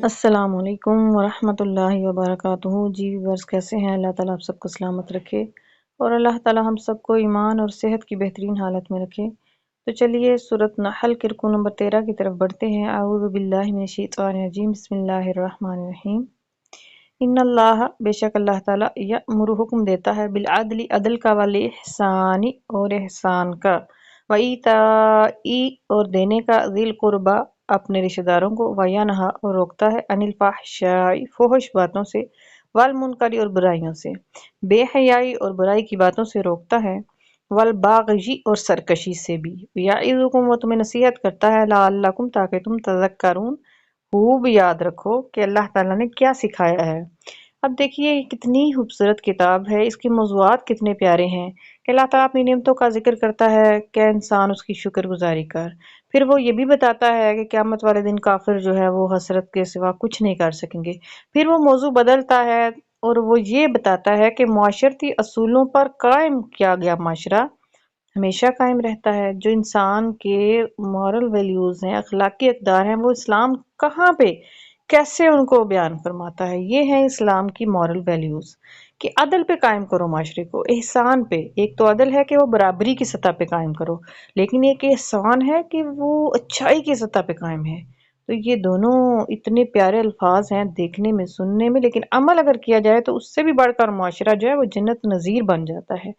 السلام علیکم ورحمۃ اللہ وبرکاتہ۔ جی ویورز کیسے ہیں؟ اللہ تعالیٰ آپ سب کو سلامت رکھے اور اللہ تعالیٰ ہم سب کو ایمان اور صحت کی بہترین حالت میں رکھے۔ تو چلیے سورۃ نحل کے رکوع نمبر 13 کی طرف بڑھتے ہیں۔ اعوذ باللہ من الشیطان الرجیم، بسم اللہ الرحمن الرحیم۔ ان اللہ، بے شک اللہ تعالیٰ، یأمر حکم دیتا ہے، بالعدل عدل کا، والاحسان اور احسان کا، وایتاء اور دینے کا، ذی القربی اپنے رشتہ داروں کو، وینہا اور روکتا ہے، عن الفحشاء فحش باتوں سے، والمنکر اور برائیوں سے، بے حیائی اور برائی کی باتوں سے روکتا ہے، والبغی اور سرکشی سے بھی، یعظکم وہ تمہیں نصیحت کرتا ہے، لعلکم تاکہ تم تذکرون خوب یاد رکھو کہ اللہ تعالیٰ نے کیا سکھایا ہے۔ اب دیکھیے یہ کتنی خوبصورت کتاب ہے، اس کے موضوعات کتنے پیارے ہیں کہ اللہ تعالیٰ اپنی نعمتوں کا ذکر کرتا ہے کہ انسان اس کی شکر گزاری کر، پھر وہ یہ بھی بتاتا ہے کہ قیامت والے دن کافر جو ہے وہ حسرت کے سوا کچھ نہیں کر سکیں گے، پھر وہ موضوع بدلتا ہے اور وہ یہ بتاتا ہے کہ معاشرتی اصولوں پر قائم کیا گیا معاشرہ ہمیشہ قائم رہتا ہے۔ جو انسان کے مورل ویلیوز ہیں، اخلاقی اقدار ہیں، وہ اسلام کہاں پہ کیسے ان کو بیان فرماتا ہے۔ یہ ہیں اسلام کی مورل ویلیوز کہ عدل پہ قائم کرو معاشرے کو، احسان پہ۔ ایک تو عدل ہے کہ وہ برابری کی سطح پہ قائم کرو، لیکن ایک احسان ہے کہ وہ اچھائی کی سطح پہ قائم ہے۔ تو یہ دونوں اتنے پیارے الفاظ ہیں دیکھنے میں، سننے میں، لیکن عمل اگر کیا جائے تو اس سے بھی بڑھ کر معاشرہ جو ہے وہ جنت نظیر بن جاتا ہے۔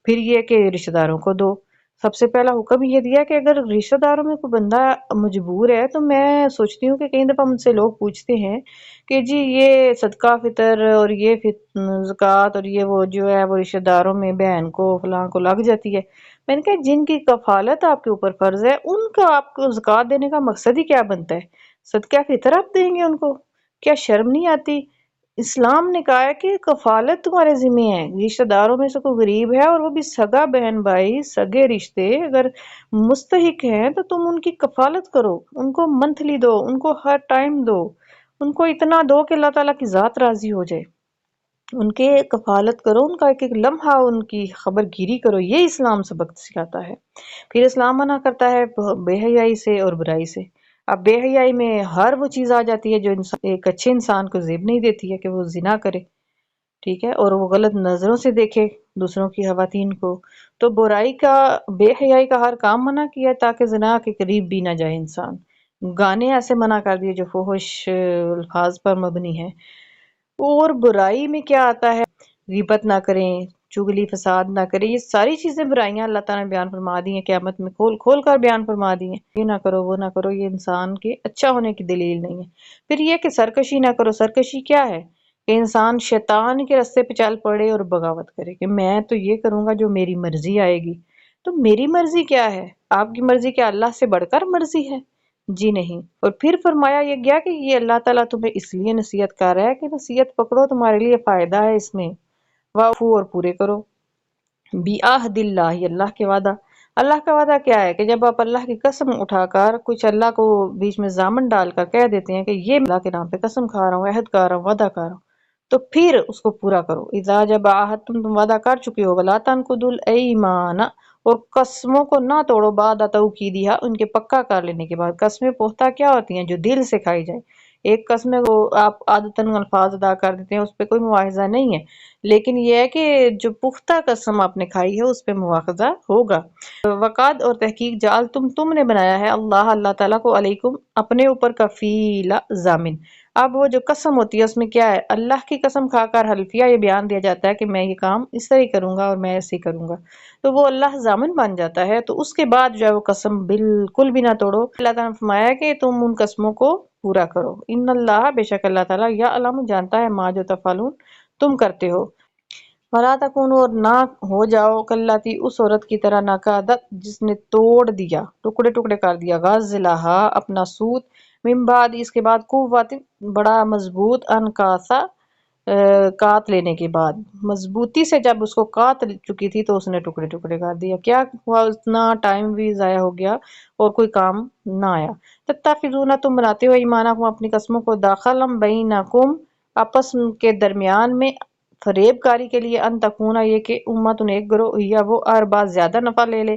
پھر یہ کہ رشتہ داروں کو دو، سب سے پہلا حکم یہ دیا کہ اگر رشتہ داروں میں کوئی بندہ مجبور ہے، تو میں سوچتی ہوں کہ کئی دفعہ مجھ سے لوگ پوچھتے ہیں کہ جی یہ صدقہ فطر اور یہ زکوٰۃ اور یہ وہ جو ہے وہ رشتہ داروں میں بہن کو فلاں کو لگ جاتی ہے۔ میں نے کہا جن کی کفالت آپ کے اوپر فرض ہے ان کا آپ کو زکوٰۃ دینے کا مقصد ہی کیا بنتا ہے؟ صدقہ فطر آپ دیں گے ان کو؟ کیا شرم نہیں آتی؟ اسلام نے کہا ہے کہ کفالت تمہارے ذمہ ہے، رشتہ داروں میں سے کوئی غریب ہے اور وہ بھی سگا بہن بھائی سگے رشتے اگر مستحق ہیں تو تم ان کی کفالت کرو، ان کو منتھلی دو، ان کو ہر ٹائم دو، ان کو اتنا دو کہ اللہ تعالیٰ کی ذات راضی ہو جائے، ان کے کفالت کرو، ان کا ایک ایک لمحہ ان کی خبر گیری کرو۔ یہ اسلام سبق سکھاتا ہے۔ پھر اسلام منع کرتا ہے بے حیائی سے اور برائی سے۔ اب بے حیائی میں ہر وہ چیز آ جاتی ہے جو ایک اچھے انسان کو زیب نہیں دیتی ہے کہ وہ زنا کرے، ٹھیک ہے، اور وہ غلط نظروں سے دیکھے دوسروں کی خواتین کو۔ تو برائی کا، بے حیائی کا ہر کام منع کیا ہے تاکہ زنا کے قریب بھی نہ جائے انسان۔ گانے ایسے منع کر دیے جو فحش الفاظ پر مبنی ہیں۔ اور برائی میں کیا آتا ہے؟ غیبت نہ کریں، چغلی فساد نہ کریں، یہ ساری چیزیں برائیاں اللہ تعالیٰ نے بیان فرما دی ہیں، قیامت میں کھول کھول کر بیان فرما دی ہیں۔ یہ نہ کرو، وہ نہ کرو، یہ انسان کے اچھا ہونے کی دلیل نہیں ہے۔ پھر یہ کہ سرکشی نہ کرو۔ سرکشی کیا ہے؟ کہ انسان شیطان کے راستے پہ چل پڑے اور بغاوت کرے کہ میں تو یہ کروں گا جو میری مرضی آئے گی۔ تو میری مرضی کیا ہے؟ آپ کی مرضی کیا اللہ سے بڑھ کر مرضی ہے؟ جی نہیں۔ اور پھر فرمایا یہ گیا کہ یہ اللہ تعالیٰ تمہیں اس لیے نصیحت کر رہا ہے کہ نصیحت پکڑو، تمہارے لیے فائدہ ہے اس میں، واعفو اور پورے کرو، بعہد اللہ، اللہ کے وعدہ۔ اللہ کا وعدہ کیا ہے؟ کہ جب آپ اللہ کی قسم اٹھا کر کچھ اللہ کو بیچ میں ضامن ڈال کر کہہ دیتے ہیں کہ یہ اللہ کے نام پہ قسم کھا رہا ہوں، عہد کر رہا ہوں، وعدہ کر رہا ہوں، تو پھر اس کو پورا کرو۔ اذا جب عاہدتم، تم وعدہ کر چکے ہو، ولا تنقضوا الایمان، اور قسموں کو نہ توڑو، بعد توکیدہا، ان کے پکا کر لینے کے بعد۔ قسمیں پختہ کیا ہوتی ہیں؟ جو دل سے کھائی جائیں۔ ایک قسم ہے وہ آپ عادتاً الفاظ ادا کر دیتے ہیں، اس پہ کوئی مواخذہ نہیں ہے، لیکن یہ ہے کہ جو پختہ قسم آپ نے کھائی ہے اس پہ مواخذہ ہوگا۔ وقاد اور تحقیق، جعل تم نے بنایا ہے، اللہ اللہ تعالیٰ کو، علیکم اپنے اوپر، کفیلا ضامن۔ اب وہ جو قسم ہوتی ہے اس میں کیا ہے؟ اللہ کی قسم کھا کر حلفیہ یہ بیان دیا جاتا ہے کہ میں یہ کام اس طرح کروں گا اور میں ایسے ہی کروں گا، تو وہ اللہ ضامن بن جاتا ہے۔ تو اس کے بعد جو ہے وہ قسم بالکل بھی نہ توڑو۔ اللہ تعالیٰ نے فرمایا کہ تم ان قسموں کو پورا کرو۔ ان اللہ، بے شک اللہ تعالیٰ، یعلم جانتا ہے، ما جو تفعلون تم کرتے ہو۔ وَلَا تَكُونُوا، اور نہ ہو جاؤ، کاللاتی اس عورت کی طرح، نَکَدَتْ جس نے توڑ دیا، ٹکڑے ٹکڑے کر دیا، غَزْلَهَا اپنا سوت، من بعد اس کے بعد، قوت بڑا مضبوط، انکاسا کات لینے کے بعد، مضبوطی سے جب اس کو کات چکی تھی تو اس نے ٹکڑے ٹکڑے کر دیا۔ کیا ہوا؟ اتنا ٹائم بھی ضائع ہو گیا اور کوئی کام نہ آیا۔ تتخذون، تم بناتے ہو، ایمانکم اپنی قسموں کو، داخلا بینکم آپس کے درمیان میں، فریب کاری کے لیے، ان تکونا یہ کہ امتن ایک گروہ، یا وہ اربا زیادہ نفع لے لے،